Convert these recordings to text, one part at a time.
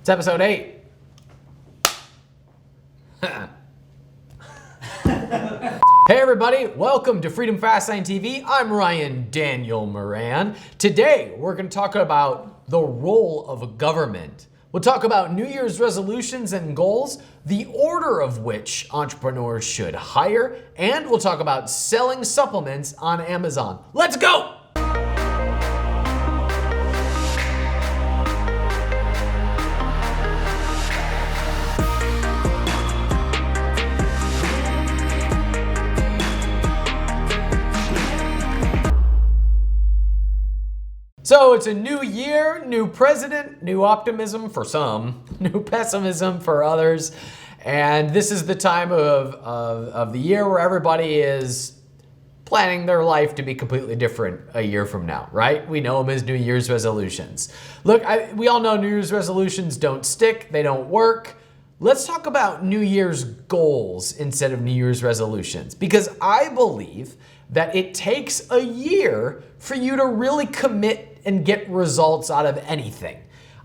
It's episode 8. Hey everybody, welcome to Freedom Fastlane TV. I'm Ryan Daniel Moran. Today, we're going to talk about the role of government. We'll talk about New Year's resolutions and goals, the order of which entrepreneurs should hire, and we'll talk about selling supplements on Amazon. Let's go! So it's a new year, new president, new optimism for some, new pessimism for others. And this is the time of the year where everybody is planning their life to be completely different a year from now, right? We know them as New Year's resolutions. Look, we all know New Year's resolutions don't stick, they don't work. Let's talk about New Year's goals instead of New Year's resolutions, because I believe that it takes a year for you to really commit and get results out of anything.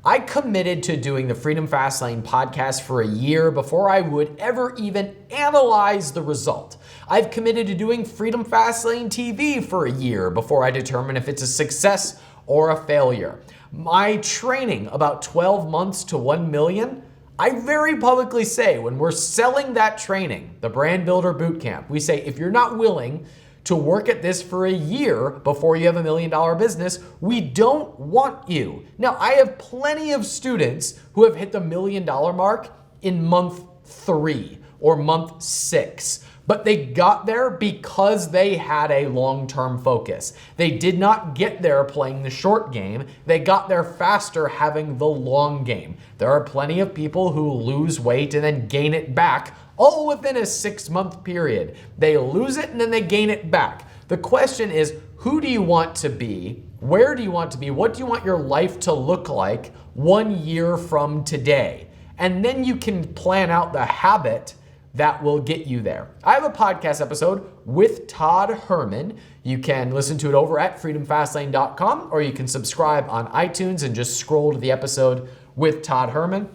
I committed to doing the Freedom Fastlane podcast for a year before I would ever even analyze the result. I've committed to doing Freedom Fastlane TV for a year before I determine if it's a success or a failure. My training, about 12 months to 1 million, I very publicly say when we're selling that training, the Brand Builder Bootcamp, we say if you're not willing to work at this for a year before you have $1 million business, we don't want you. Now, I have plenty of students who have hit the $1 million mark in month 3 or month 6, but they got there because they had a long-term focus. They did not get there playing the short game. They got there faster having the long game. There are plenty of people who lose weight and then gain it back all within a 6-month period. They lose it and then they gain it back. The question is, who do you want to be? Where do you want to be? What do you want your life to look like 1 year from today? And then you can plan out the habit that will get you there. I have a podcast episode with Todd Herman. You can listen to it over at freedomfastlane.com, or you can subscribe on iTunes and just scroll to the episode with Todd Herman.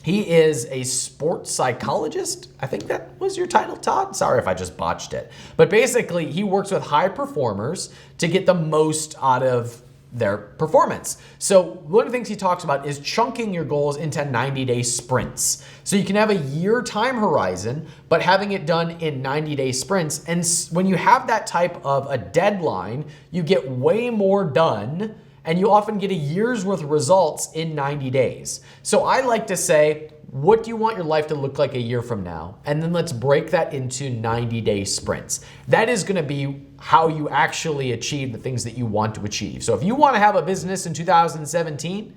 He is a sports psychologist. I think that was your title, Todd. Sorry if I just botched it. But basically, he works with high performers to get the most out of their performance. So one of the things he talks about is chunking your goals into 90-day sprints. So you can have a year time horizon, but having it done in 90-day sprints. And when you have that type of a deadline, you get way more done, and you often get a year's worth of results in 90 days. So I like to say, what do you want your life to look like a year from now? And then let's break that into 90-day sprints. That is gonna be how you actually achieve the things that you want to achieve. So if you wanna have a business in 2017,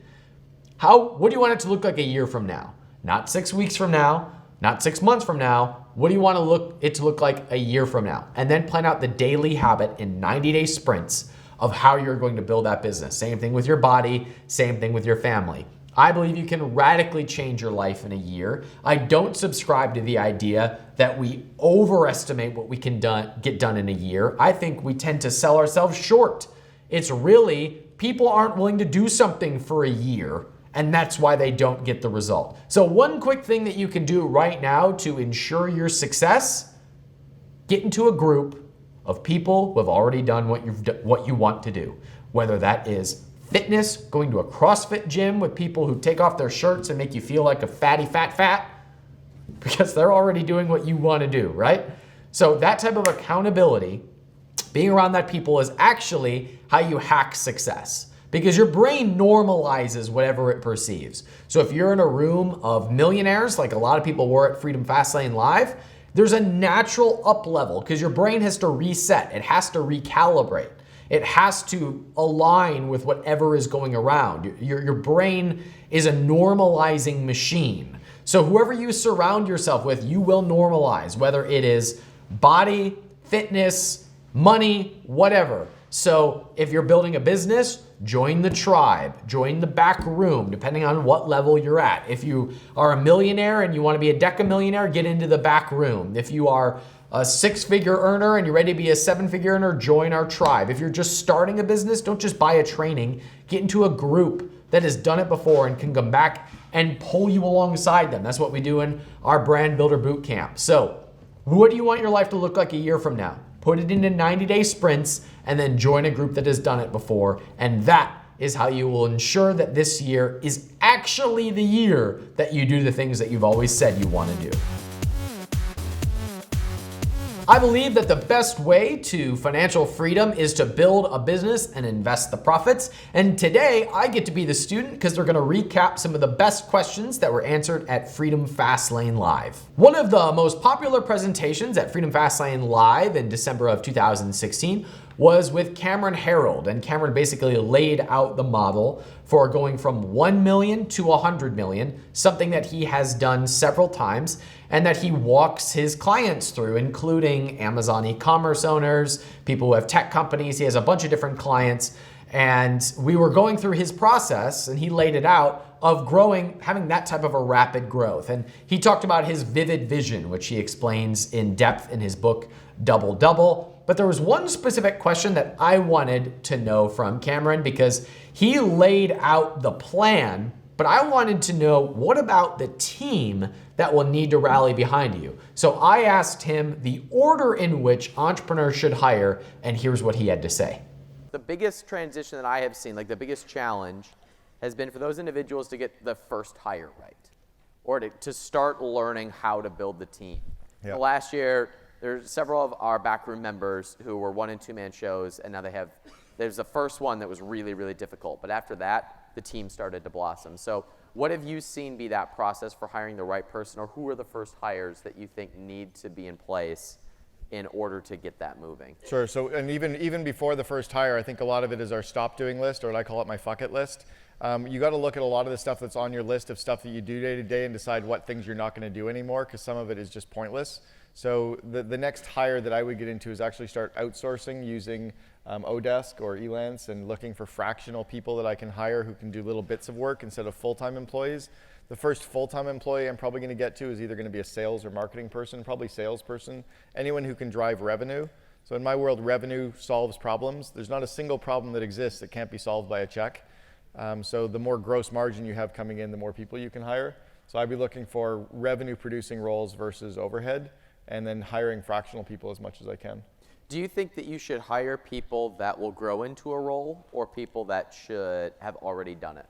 what do you want it to look like a year from now? Not 6 weeks from now, not 6 months from now. What do you want it to look like a year from now? And then plan out the daily habit in 90-day sprints of how you're going to build that business. Same thing with your body, same thing with your family. I believe you can radically change your life in a year. I don't subscribe to the idea that we overestimate what we can get done in a year. I think we tend to sell ourselves short. It's really people aren't willing to do something for a year, and that's why they don't get the result. So one quick thing that you can do right now to ensure your success, get into a group of people who have already done what you want to do, whether that is fitness, going to a CrossFit gym with people who take off their shirts and make you feel like a fatty fat, because they're already doing what you want to do, right? So that type of accountability, being around that people, is actually how you hack success, because your brain normalizes whatever it perceives. So if you're in a room of millionaires, like a lot of people were at Freedom Fastlane Live, there's a natural up level because your brain has to reset. It has to recalibrate. It has to align with whatever is going around. Your brain is a normalizing machine. So whoever you surround yourself with, you will normalize, whether it is body, fitness, money, whatever. So if you're building a business, join the tribe, join the back room, depending on what level you're at. If you are a millionaire and you want to be a decamillionaire, get into the back room. If you are a 6-figure earner and you're ready to be a 7-figure earner, join our tribe. If you're just starting a business, don't just buy a training, get into a group that has done it before and can come back and pull you alongside them. That's what we do in our Brand Builder Bootcamp. So what do you want your life to look like a year from now? Put it into 90-day sprints and then join a group that has done it before. And that is how you will ensure that this year is actually the year that you do the things that you've always said you want to do. I believe that the best way to financial freedom is to build a business and invest the profits. And today I get to be the student because they're going to recap some of the best questions that were answered at Freedom Fastlane Live. One of the most popular presentations at Freedom Fastlane Live in December of 2016 was with Cameron Herold. And Cameron basically laid out the model for going from 1 million to 100 million, something that he has done several times and that he walks his clients through, including Amazon e-commerce owners, people who have tech companies. He has a bunch of different clients. And we were going through his process and he laid it out of growing, having that type of a rapid growth. And he talked about his vivid vision, which he explains in depth in his book, Double Double. But there was one specific question that I wanted to know from Cameron because he laid out the plan, but I wanted to know, what about the team that will need to rally behind you? So I asked him the order in which entrepreneurs should hire, and here's what he had to say. The biggest transition that I have seen, like the biggest challenge, has been for those individuals to get the first hire right, or to start learning how to build the team. Yeah. Last year, there's several of our backroom members who were 1- and 2-man shows, and now there's the first one that was really, really difficult. But after that, the team started to blossom. So what have you seen be that process for hiring the right person, or who are the first hires that you think need to be in place in order to get that moving? Sure. So, and even before the first hire, I think a lot of it is our stop doing list, or I call it my fuck it list. You got to look at a lot of the stuff that's on your list of stuff that you do day to day and decide what things you're not going to do anymore, because some of it is just pointless. So the next hire that I would get into is actually start outsourcing using Odesk or Elance and looking for fractional people that I can hire who can do little bits of work instead of full-time employees. The first full-time employee I'm probably going to get to is either going to be a sales or marketing person, probably salesperson, anyone who can drive revenue. So in my world, revenue solves problems. There's not a single problem that exists that can't be solved by a check. So the more gross margin you have coming in, the more people you can hire. So I'd be looking for revenue producing roles versus overhead, and then hiring fractional people as much as I can. Do you think that you should hire people that will grow into a role, or people that should have already done it?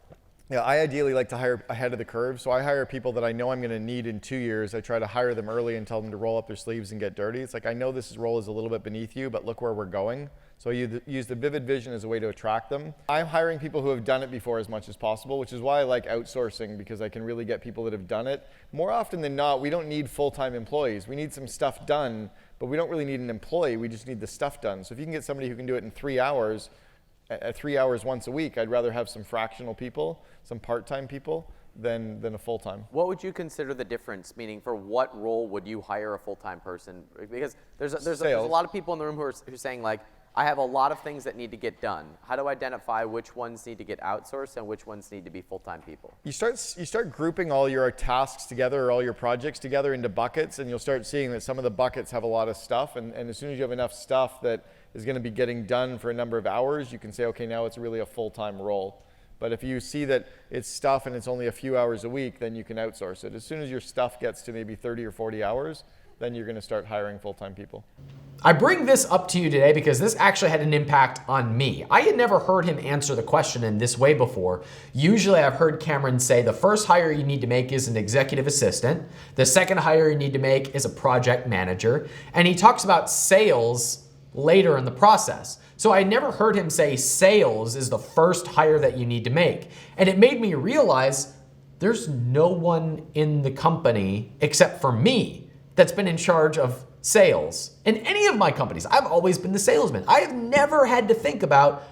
Yeah, I ideally like to hire ahead of the curve. So I hire people that I know I'm going to need in 2 years. I try to hire them early and tell them to roll up their sleeves and get dirty. It's like, I know this role is a little bit beneath you, but look where we're going. So you use the vivid vision as a way to attract them. I'm hiring people who have done it before as much as possible, which is why I like outsourcing, because I can really get people that have done it. More often than not, we don't need full-time employees. We need some stuff done, but we don't really need an employee. We just need the stuff done. So if you can get somebody who can do it in 3 hours, at 3 hours once a week, I'd rather have some fractional people, some part-time people, than a full-time. What would you consider the difference? Meaning, for what role would you hire a full-time person? Because there's a lot of people in the room who are saying, like, I have a lot of things that need to get done. How do I identify which ones need to get outsourced and which ones need to be full-time people? You start grouping all your tasks together, or all your projects together, into buckets, and you'll start seeing that some of the buckets have a lot of stuff, and as soon as you have enough stuff that is going to be getting done for a number of hours, you can say, okay, now it's really a full-time role. But if you see that it's stuff and it's only a few hours a week, then you can outsource it. As soon as your stuff gets to maybe 30 or 40 hours, then you're going to start hiring full-time people. I bring this up to you today because this actually had an impact on me. I had never heard him answer the question in this way before. Usually I've heard Cameron say the first hire you need to make is an executive assistant. The second hire you need to make is a project manager. And he talks about sales later in the process. So I never heard him say sales is the first hire that you need to make. And it made me realize there's no one in the company except for me that's been in charge of sales in any of my companies. I've always been the salesman. I have never had to think about,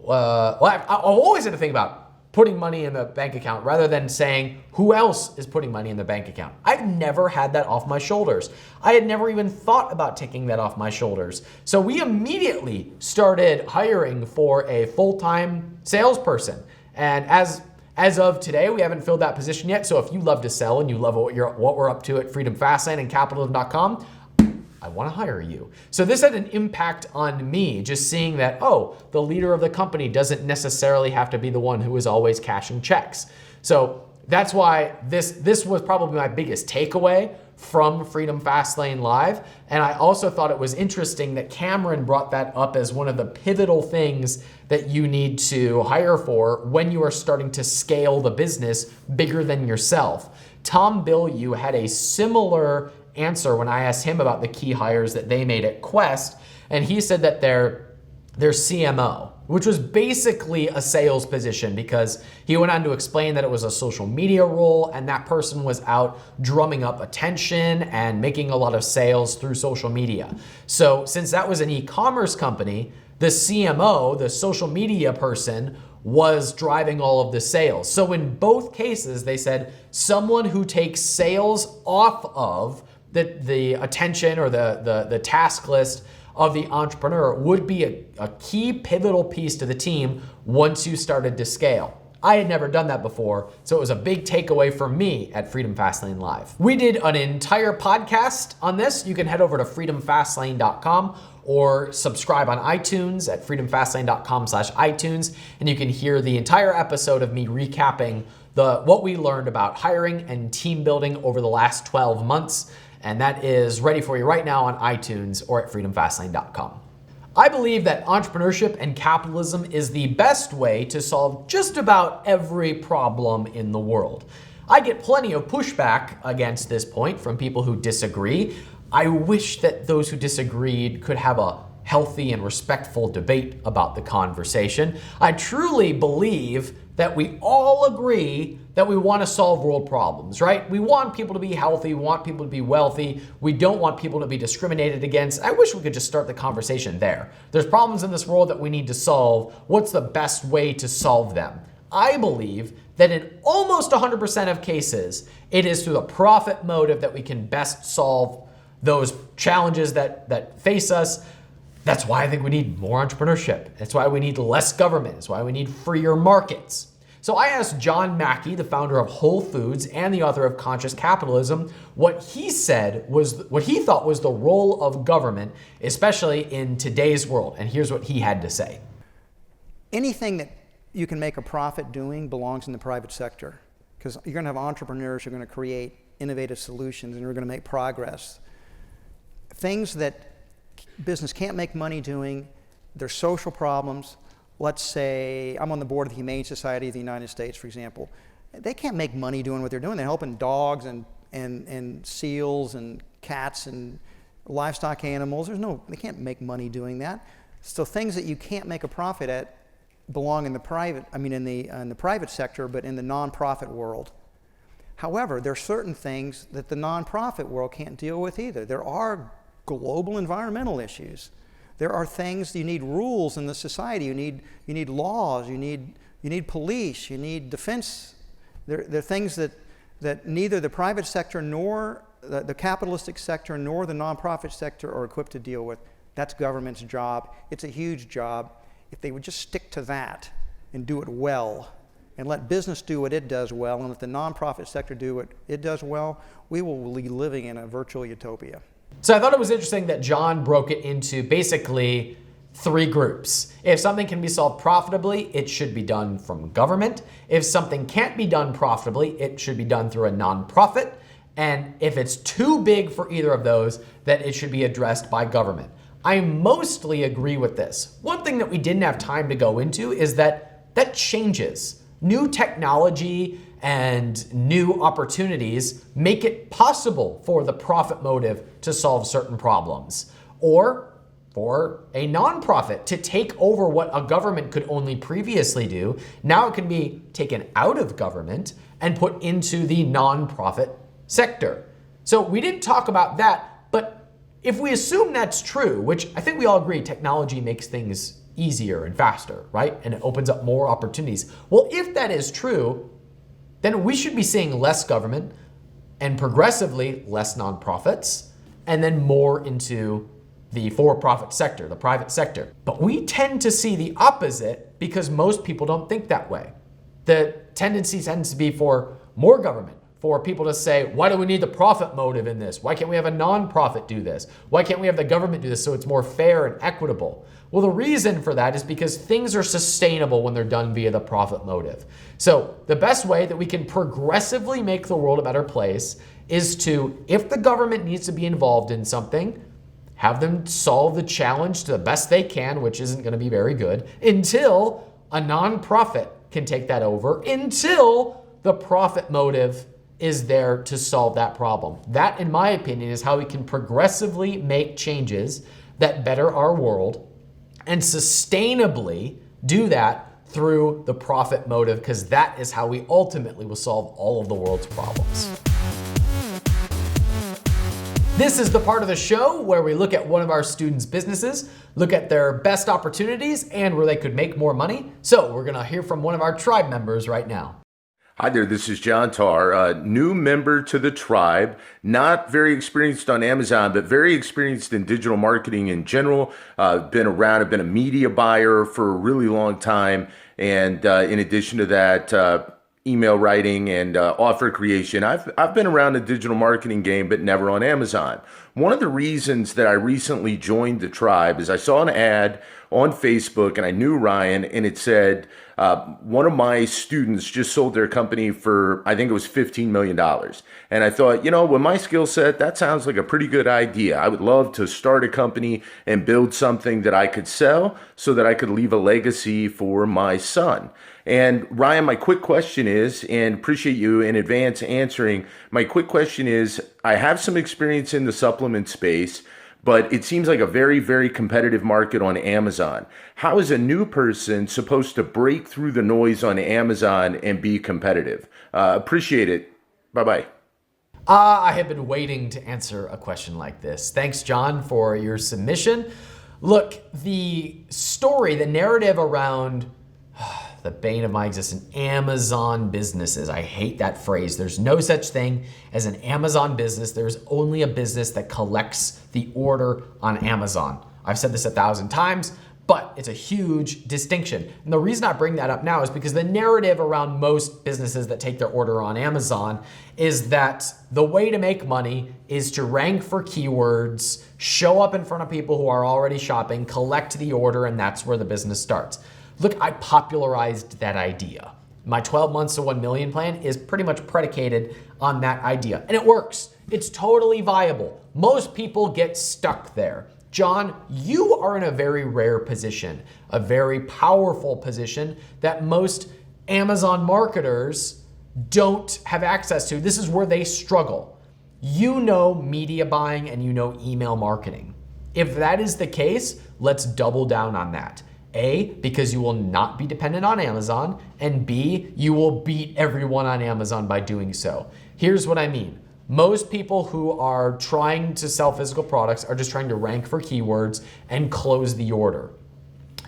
I've always had to think about putting money in the bank account rather than saying who else is putting money in the bank account. I've never had that off my shoulders. I had never even thought about taking that off my shoulders. So we immediately started hiring for a full-time salesperson. And as of today, we haven't filled that position yet. So if you love to sell and you love what we're up to at Freedom Fastlane and Capitalism.com, I want to hire you. So this had an impact on me, just seeing that, oh, the leader of the company doesn't necessarily have to be the one who is always cashing checks. So that's why this was probably my biggest takeaway from Freedom Fastlane Live. And I also thought it was interesting that Cameron brought that up as one of the pivotal things that you need to hire for when you are starting to scale the business bigger than yourself. Tom Bilyeu had a similar answer when I asked him about the key hires that they made at Quest, and he said that their CMO, which was basically a sales position, because he went on to explain that it was a social media role and that person was out drumming up attention and making a lot of sales through social media. So since that was an e-commerce company, the CMO, the social media person, was driving all of the sales. So in both cases, they said someone who takes sales off of the attention or the task list of the entrepreneur would be a key pivotal piece to the team once you started to scale. I had never done that before, so it was a big takeaway for me at Freedom Fastlane Live. We did an entire podcast on this. You can head over to freedomfastlane.com or subscribe on iTunes at freedomfastlane.com/iTunes, and you can hear the entire episode of me recapping what we learned about hiring and team building over the last 12 months. And that is ready for you right now on iTunes or at freedomfastlane.com. I believe that entrepreneurship and capitalism is the best way to solve just about every problem in the world. I get plenty of pushback against this point from people who disagree. I wish that those who disagreed could have a healthy and respectful debate about the conversation. I truly believe that we all agree that we want to solve world problems, right? We want people to be healthy, we want people to be wealthy, we don't want people to be discriminated against. I wish we could just start the conversation there. There's problems in this world that we need to solve. What's the best way to solve them? I believe that in almost 100% of cases, it is through the profit motive that we can best solve those challenges that face us. That's why I think we need more entrepreneurship. That's why we need less government. That's why we need freer markets. So I asked John Mackey, the founder of Whole Foods and the author of Conscious Capitalism, what he thought was the role of government, especially in today's world. And here's what he had to say. Anything that you can make a profit doing belongs in the private sector, because you're going to have entrepreneurs who are going to create innovative solutions and you're going to make progress. Things that business can't make money doing, they're social problems. Let's say I'm on the board of the Humane Society of the United States, for example. They can't make money doing what they're doing. They're helping dogs and seals and cats and livestock animals. They can't make money doing that. So things that you can't make a profit at belong in the private sector, but in the nonprofit world. However, there are certain things that the nonprofit world can't deal with either. There are global environmental issues. There are things, you need rules in the society, you need laws, you need police, you need defense. There are things that neither the private sector nor the capitalistic sector nor the nonprofit sector are equipped to deal with. That's government's job. It's a huge job. If they would just stick to that and do it well, and let business do what it does well, and let the nonprofit sector do what it does well, we will be living in a virtual utopia. So I thought it was interesting that John broke it into basically 3 groups. If something can be solved profitably, it should be done from government. If something can't be done profitably, it should be done through a nonprofit. And if it's too big for either of those, then it should be addressed by government. I mostly agree with this. One thing that we didn't have time to go into is that changes. New technology and new opportunities make it possible for the profit motive to solve certain problems, or for a nonprofit to take over what a government could only previously do. Now it can be taken out of government and put into the nonprofit sector. So we didn't talk about that, but if we assume that's true, which I think we all agree, technology makes things easier and faster, right? And it opens up more opportunities. Well, if that is true, then we should be seeing less government and progressively less nonprofits, and then more into the for-profit sector, the private sector. But we tend to see the opposite because most people don't think that way. The tendency tends to be for more government, for people to say, why do we need the profit motive in this? Why can't we have a nonprofit do this? Why can't we have the government do this so it's more fair and equitable? Well, the reason for that is because things are sustainable when they're done via the profit motive. So the best way that we can progressively make the world a better place is to, if the government needs to be involved in something, have them solve the challenge to the best they can, which isn't going to be very good, until a nonprofit can take that over, until the profit motive is there to solve that problem. That, in my opinion, is how we can progressively make changes that better our world and sustainably do that through the profit motive, because that is how we ultimately will solve all of the world's problems. This is the part of the show where we look at one of our students' businesses, look at their best opportunities and where they could make more money. So we're gonna hear from one of our tribe members right now. Hi there, this is John Tarr, a new member to the tribe, not very experienced on Amazon, but very experienced in digital marketing in general. I've been a media buyer for a really long time. And in addition to that, email writing and offer creation. I've been around the digital marketing game, but never on Amazon. One of the reasons that I recently joined the tribe is I saw an ad on Facebook and I knew Ryan, and it said one of my students just sold their company for, I think it was $15 million. And I thought, with my skill set, that sounds like a pretty good idea. I would love to start a company and build something that I could sell so that I could leave a legacy for my son. And Ryan, my quick question is, and appreciate you in advance answering, my quick question is, I have some experience in the supplement space, but it seems like a very, very competitive market on Amazon. How is a new person supposed to break through the noise on Amazon and be competitive? Appreciate it. Bye-bye. I have been waiting to answer a question like this. Thanks, John, for your submission. Look, the story, the narrative around the bane of my existence, Amazon businesses. I hate that phrase. There's no such thing as an Amazon business. There's only a business that collects the order on Amazon. I've said this 1,000 times, but it's a huge distinction. And the reason I bring that up now is because the narrative around most businesses that take their order on Amazon is that the way to make money is to rank for keywords, show up in front of people who are already shopping, collect the order, and that's where the business starts. Look, I popularized that idea. My 12 months to 1 million plan is pretty much predicated on that idea. And it works. It's totally viable. Most people get stuck there. John, you are in a very rare position, a very powerful position that most Amazon marketers don't have access to. This is where they struggle. You know media buying and you know email marketing. If that is the case, let's double down on that. A, because you will not be dependent on Amazon, and B, you will beat everyone on Amazon by doing so. Here's what I mean. Most people who are trying to sell physical products are just trying to rank for keywords and close the order.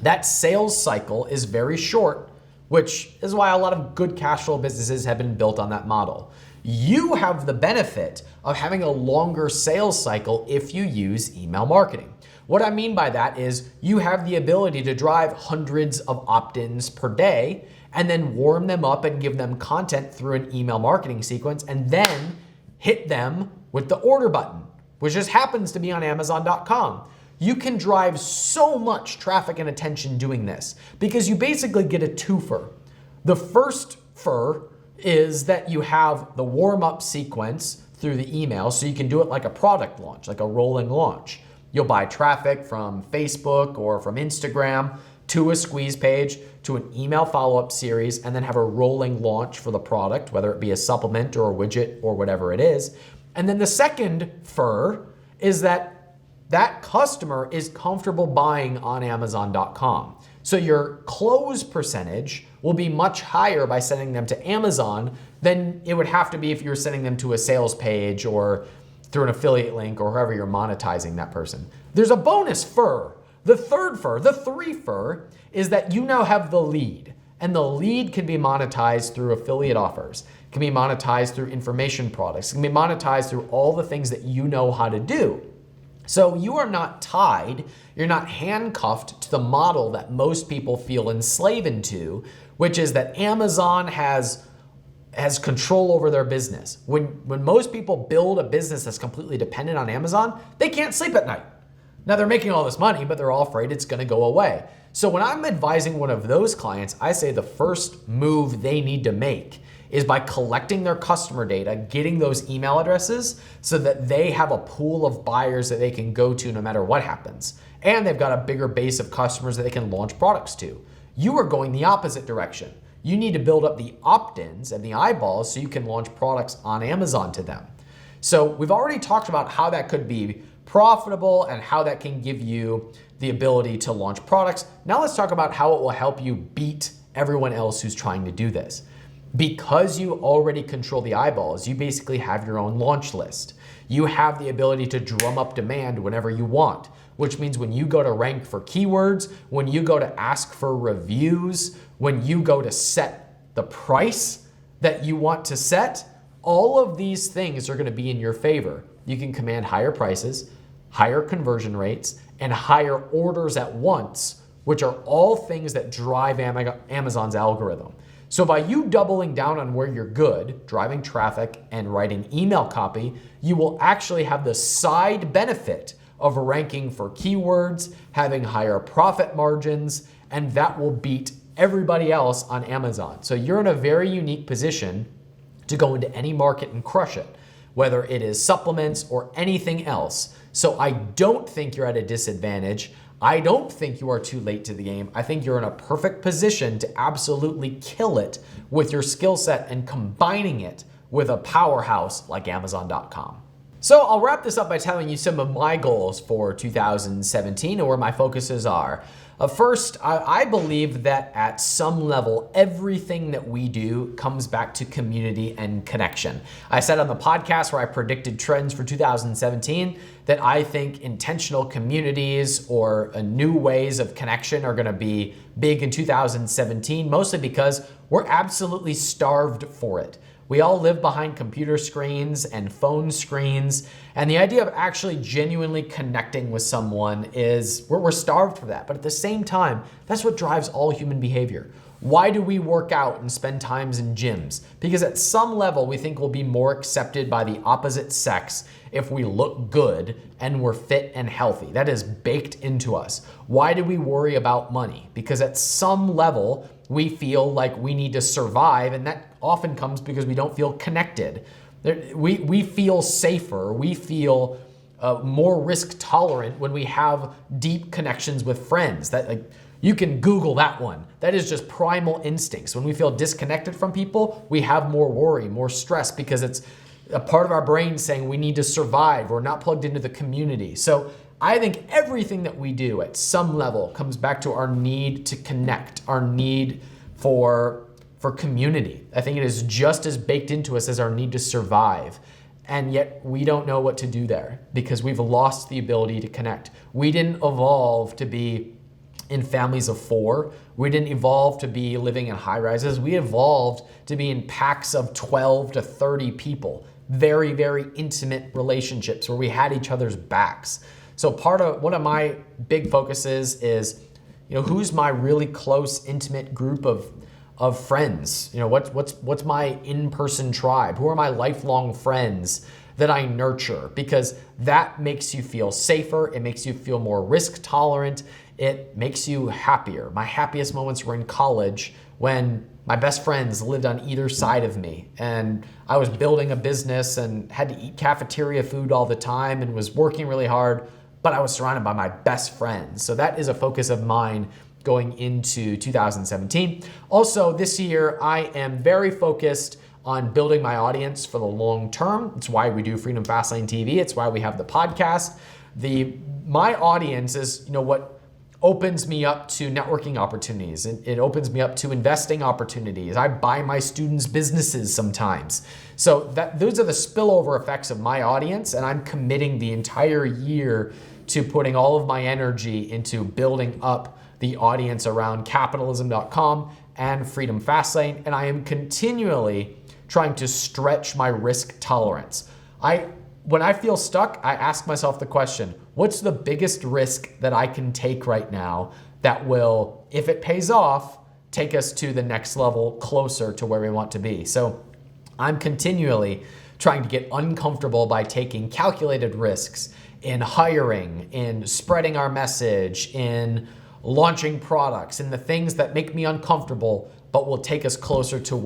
That sales cycle is very short, which is why a lot of good cash flow businesses have been built on that model. You have the benefit of having a longer sales cycle if you use email marketing. What I mean by that is you have the ability to drive hundreds of opt-ins per day and then warm them up and give them content through an email marketing sequence and then hit them with the order button, which just happens to be on Amazon.com. You can drive so much traffic and attention doing this because you basically get a twofer. The first fur is that you have the warm-up sequence through the email, so you can do it like a product launch, like a rolling launch. You'll buy traffic from Facebook or from Instagram to a squeeze page, to an email follow-up series, and then have a rolling launch for the product, whether it be a supplement or a widget or whatever it is. And then the second fur is that that customer is comfortable buying on Amazon.com. So your close percentage will be much higher by sending them to Amazon than it would have to be if you were sending them to a sales page or through an affiliate link or however you're monetizing that person. There's a bonus fur. The third fur, the three fur, is that you now have the lead. And the lead can be monetized through affiliate offers, can be monetized through information products, can be monetized through all the things that you know how to do. So you are not tied, you're not handcuffed to the model that most people feel enslaved into, which is that Amazon has has control over their business. When most people build a business that's completely dependent on Amazon, they can't sleep at night. Now they're making all this money, but they're all afraid it's gonna go away. So when I'm advising one of those clients, I say the first move they need to make is by collecting their customer data, getting those email addresses so that they have a pool of buyers that they can go to no matter what happens. And they've got a bigger base of customers that they can launch products to. You are going the opposite direction. You need to build up the opt-ins and the eyeballs so you can launch products on Amazon to them. So we've already talked about how that could be profitable and how that can give you the ability to launch products. Now let's talk about how it will help you beat everyone else who's trying to do this. Because you already control the eyeballs, you basically have your own launch list. You have the ability to drum up demand whenever you want, which means when you go to rank for keywords, when you go to ask for reviews, when you go to set the price that you want to set, all of these things are going to be in your favor. You can command higher prices, higher conversion rates, and higher orders at once, which are all things that drive Amazon's algorithm. So by you doubling down on where you're good, driving traffic and writing email copy, you will actually have the side benefit of ranking for keywords, having higher profit margins, and that will beat everybody else on Amazon. So you're in a very unique position to go into any market and crush it, whether it is supplements or anything else. So I don't think you're at a disadvantage. I don't think you are too late to the game. I think you're in a perfect position to absolutely kill it with your skill set and combining it with a powerhouse like Amazon.com. So I'll wrap this up by telling you some of my goals for 2017 and where my focuses are. First, I believe that at some level, everything that we do comes back to community and connection. I said on the podcast where I predicted trends for 2017 that I think intentional communities or new ways of connection are gonna be big in 2017, mostly because we're absolutely starved for it. We all live behind computer screens and phone screens, and the idea of actually genuinely connecting with someone is, we're starved for that. But at the same time, that's what drives all human behavior. Why do we work out and spend times in gyms? Because at some level, we think we'll be more accepted by the opposite sex if we look good and we're fit and healthy. That is baked into us. Why do we worry about money? Because at some level, we feel like we need to survive, and that often comes because we don't feel connected. We feel safer, we feel more risk tolerant when we have deep connections with friends. That, like, you can Google that one. That is just primal instincts. When we feel disconnected from people, we have more worry, more stress, because it's a part of our brain saying we need to survive. We're not plugged into the community. So I think everything that we do at some level comes back to our need to connect, our need for community. I think it is just as baked into us as our need to survive. And yet we don't know what to do there because we've lost the ability to connect. We didn't evolve to be in families of 4. We didn't evolve to be living in high rises. We evolved to be in packs of 12 to 30 people. Very, very intimate relationships where we had each other's backs. So one of my big focuses is, who's my really close, intimate group of friends? What's my in-person tribe? Who are my lifelong friends that I nurture? Because that makes you feel safer. It makes you feel more risk tolerant. It makes you happier. My happiest moments were in college when my best friends lived on either side of me, and I was building a business and had to eat cafeteria food all the time and was working really hard, but I was surrounded by my best friends. So that is a focus of mine going into 2017. Also, this year, I am very focused on building my audience for the long term. It's why we do Freedom Fastlane TV. It's why we have the podcast. My audience is, what opens me up to networking opportunities. It opens me up to investing opportunities. I buy my students' businesses sometimes. So those are the spillover effects of my audience, and I'm committing the entire year to putting all of my energy into building up the audience around capitalism.com and Freedom Fastlane, and I am continually trying to stretch my risk tolerance. When I feel stuck, I ask myself the question, what's the biggest risk that I can take right now that will, if it pays off, take us to the next level closer to where we want to be? So I'm continually trying to get uncomfortable by taking calculated risks in hiring, in spreading our message, in launching products, in the things that make me uncomfortable but will take us closer to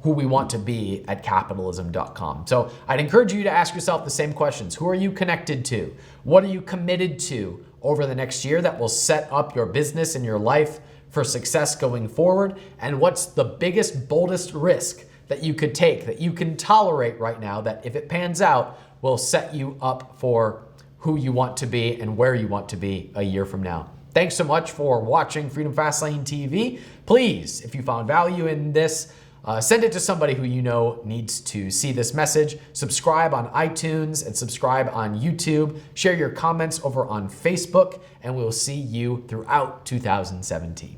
who we want to be at capitalism.com. So I'd encourage you to ask yourself the same questions. Who are you connected to? What are you committed to over the next year that will set up your business and your life for success going forward? And what's the biggest, boldest risk that you could take, that you can tolerate right now, that if it pans out, will set you up for who you want to be and where you want to be a year from now? Thanks so much for watching Freedom Fastlane TV. Please, if you found value in this, send it to somebody who you know needs to see this message. Subscribe on iTunes and subscribe on YouTube. Share your comments over on Facebook, and we'll see you throughout 2017.